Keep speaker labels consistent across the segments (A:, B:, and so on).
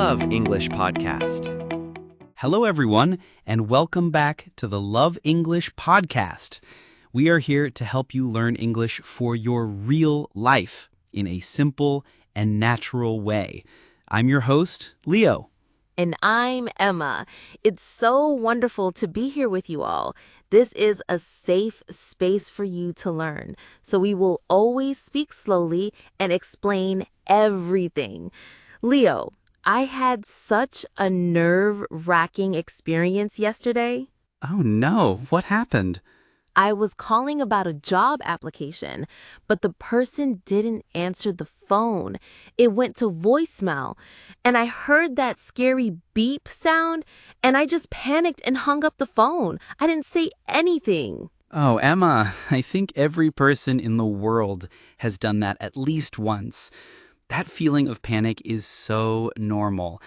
A: Love English Podcast.
B: Hello, everyone, and welcome back to the Love English Podcast. We are here to help you learn English for your real life in a simple and natural way. I'm your host, Leo.
C: And I'm Emma. It's so wonderful to be here with you all. This is a safe space for you to learn. So we will always speak slowly and explain everything. Leo, I had such a nerve-wracking experience yesterday.
B: Oh no, what happened?
C: I was calling about a job application, but the person didn't answer the phone. It went to voicemail, and I heard that scary beep sound, and I just panicked and hung up the phone. I didn't say anything.
B: Oh, Emma, I think every person in the world has done that at least once. That feeling of panic is so normal.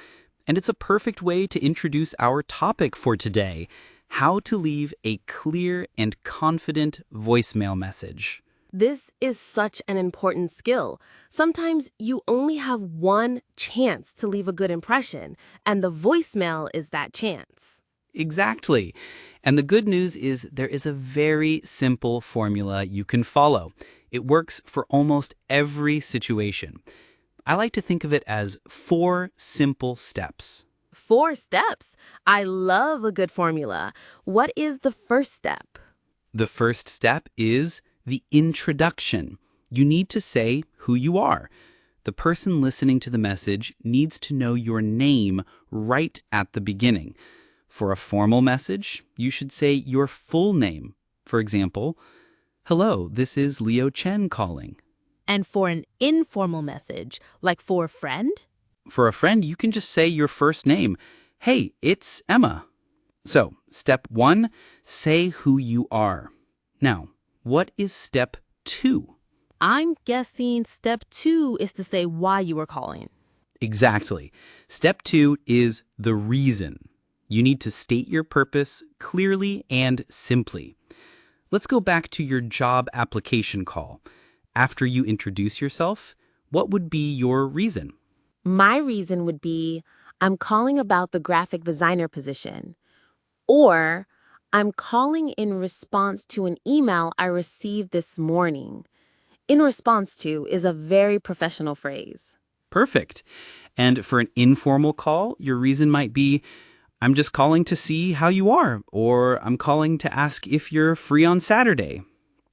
B: And it's a perfect way to introduce our topic for today: how to leave a clear and confident voicemail message.
C: This is such an important skill. Sometimes you only have one chance to leave a good impression, and the voicemail is that chance.
B: Exactly. And the good news is there is a very simple formula you can follow. It works for almost every situation. I like to think of it as 4 simple steps.
C: 4 steps. I love a good formula. What is the first step?
B: The first step is the introduction. You need to say who you are. The person listening to the message needs to know your name right at the beginning. For a formal message, you should say your full name. For example, "Hello, this is Leo Chen calling."
C: And for an informal message, like for a friend?
B: For a friend, you can just say your first name. "Hey, it's Emma." So, step 1, say who you are. Now, what is step 2?
C: I'm guessing step 2 is to say why you were calling.
B: Exactly. Step 2 is the reason. You need to state your purpose clearly and simply. Let's go back to your job application call. After you introduce yourself, what would be your reason?
C: My reason would be, I'm calling about the graphic designer position. Or, I'm calling in response to an email I received this morning. In response to is a very professional phrase.
B: Perfect. And for an informal call, your reason might be, "I'm just calling to see how you are," or "I'm calling to ask if you're free on Saturday."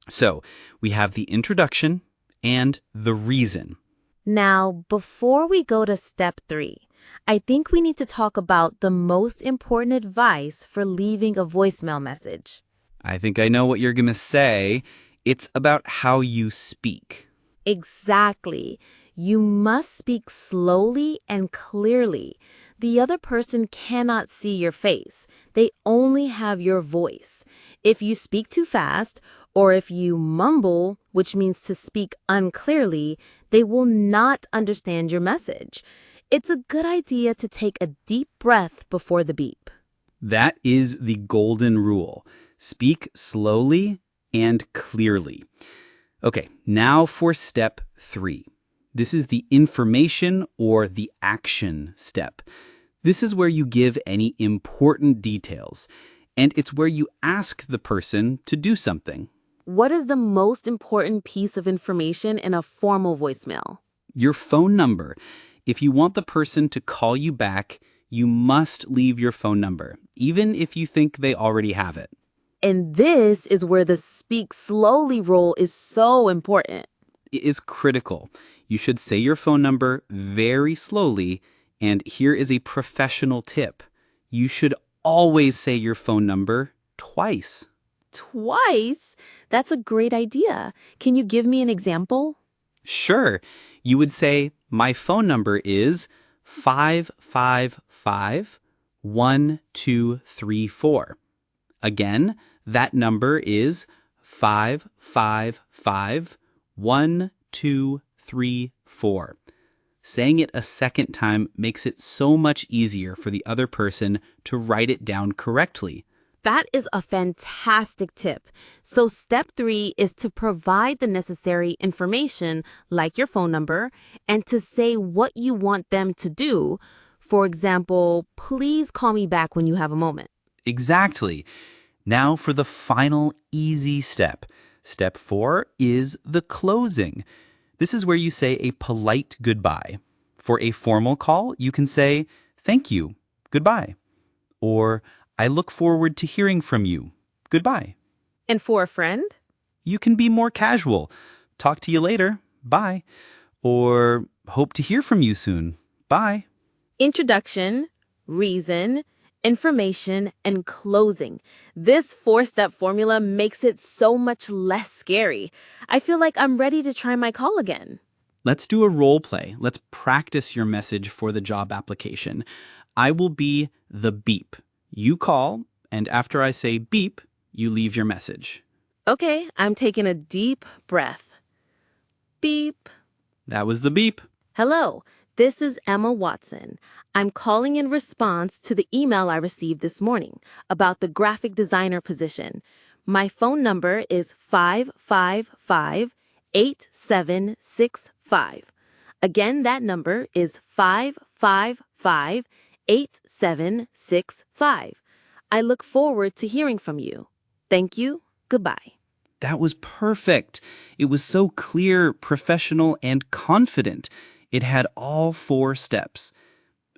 B: So, we have the introduction and the reason.
C: Now, before we go to step 3, I think we need to talk about the most important advice for leaving a voicemail message.
B: I think I know what you're going to say. It's about how you speak.
C: Exactly. You must speak slowly and clearly. The other person cannot see your face. They only have your voice. If you speak too fast, or if you mumble, which means to speak unclearly, they will not understand your message. It's a good idea to take a deep breath before the beep.
B: That is the golden rule. Speak slowly and clearly. Okay, now for step 3. This is the information or the action step. This is where you give any important details, and it's where you ask the person to do something.
C: What is the most important piece of information in a formal voicemail?
B: Your phone number. If you want the person to call you back, you must leave your phone number, even if you think they already have it.
C: And this is where the speak slowly rule is so important.
B: It is critical. You should say your phone number very slowly, and here is a professional tip. You should always say your phone number twice.
C: Twice? That's a great idea. Can you give me an example?
B: Sure. You would say, "My phone number is 555-1234. Again, that number is 555-1234. Saying it a second time makes it so much easier for the other person to write it down correctly.
C: That is a fantastic tip. So step 3 is to provide the necessary information, like your phone number, and to say what you want them to do. For example, please call me back when you have a moment.
B: Exactly. Now for the final easy step. Step 4 is the closing. This is where you say a polite goodbye. For a formal call, you can say, "Thank you, goodbye." Or, "I look forward to hearing from you, goodbye."
C: And for a friend?
B: You can be more casual. "Talk to you later, bye." Or, "Hope to hear from you soon, bye."
C: Introduction, reason, information, and closing. This four-step formula makes it so much less scary. I feel like I'm ready to try my call again.
B: Let's do a role play. Let's practice your message for the job application. I will be the beep. You call, and after I say beep, you leave your message.
C: Okay, I'm taking a deep breath. Beep.
B: That was the beep.
C: Hello, this is Emma Watson. I'm calling in response to the email I received this morning about the graphic designer position. My phone number is 555-8765. Again, that number is 555-8765. I look forward to hearing from you. Thank you. Goodbye.
B: That was perfect. It was so clear, professional, and confident. It had all 4 steps.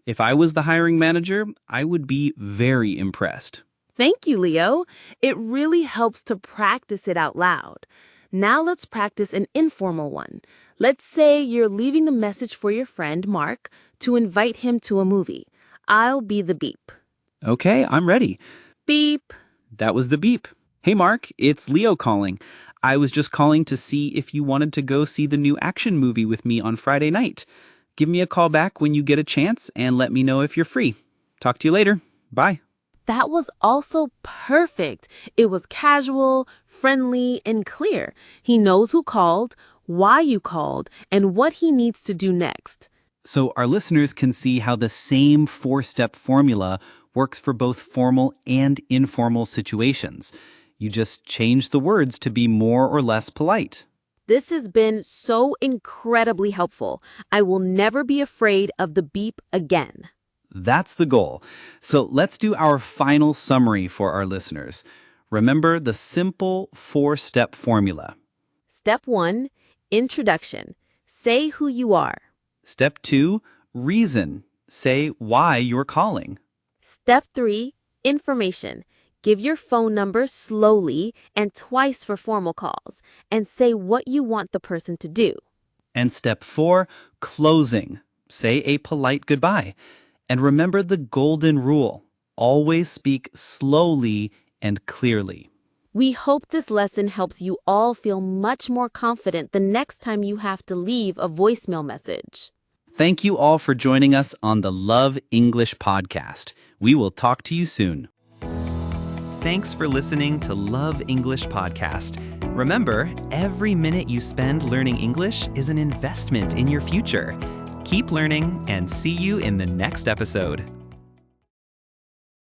B: If I was the hiring manager, I would be very impressed.
C: Thank you, Leo. It really helps to practice it out loud. Now let's practice an informal one. Let's say you're leaving the message for your friend, Mark, to invite him to a movie. I'll be the beep.
B: Okay, I'm ready.
C: Beep.
B: That was the beep. Hey, Mark, it's Leo calling. I was just calling to see if you wanted to go see the new action movie with me on Friday night. Give me a call back when you get a chance and let me know if you're free. Talk to you later. Bye.
C: That was also perfect. It was casual, friendly, and clear. He knows who called, why you called, and what he needs to do next.
B: So our listeners can see how the same 4-step formula works for both formal and informal situations. You just change the words to be more or less polite.
C: This has been so incredibly helpful. I will never be afraid of the beep again.
B: That's the goal. So let's do our final summary for our listeners. Remember the simple 4-step formula.
C: Step 1, introduction. Say who you are.
B: Step 2, reason. Say why you're calling.
C: Step 3, information. Give your phone number slowly and twice for formal calls, and say what you want the person to do.
B: And step 4, closing. Say a polite goodbye. And remember the golden rule. Always speak slowly and clearly.
C: We hope this lesson helps you all feel much more confident the next time you have to leave a voicemail message.
B: Thank you all for joining us on the Love English podcast. We will talk to you soon.
A: Thanks for listening to Love English Podcast. Remember, every minute you spend learning English is an investment in your future. Keep learning and see you in the next episode.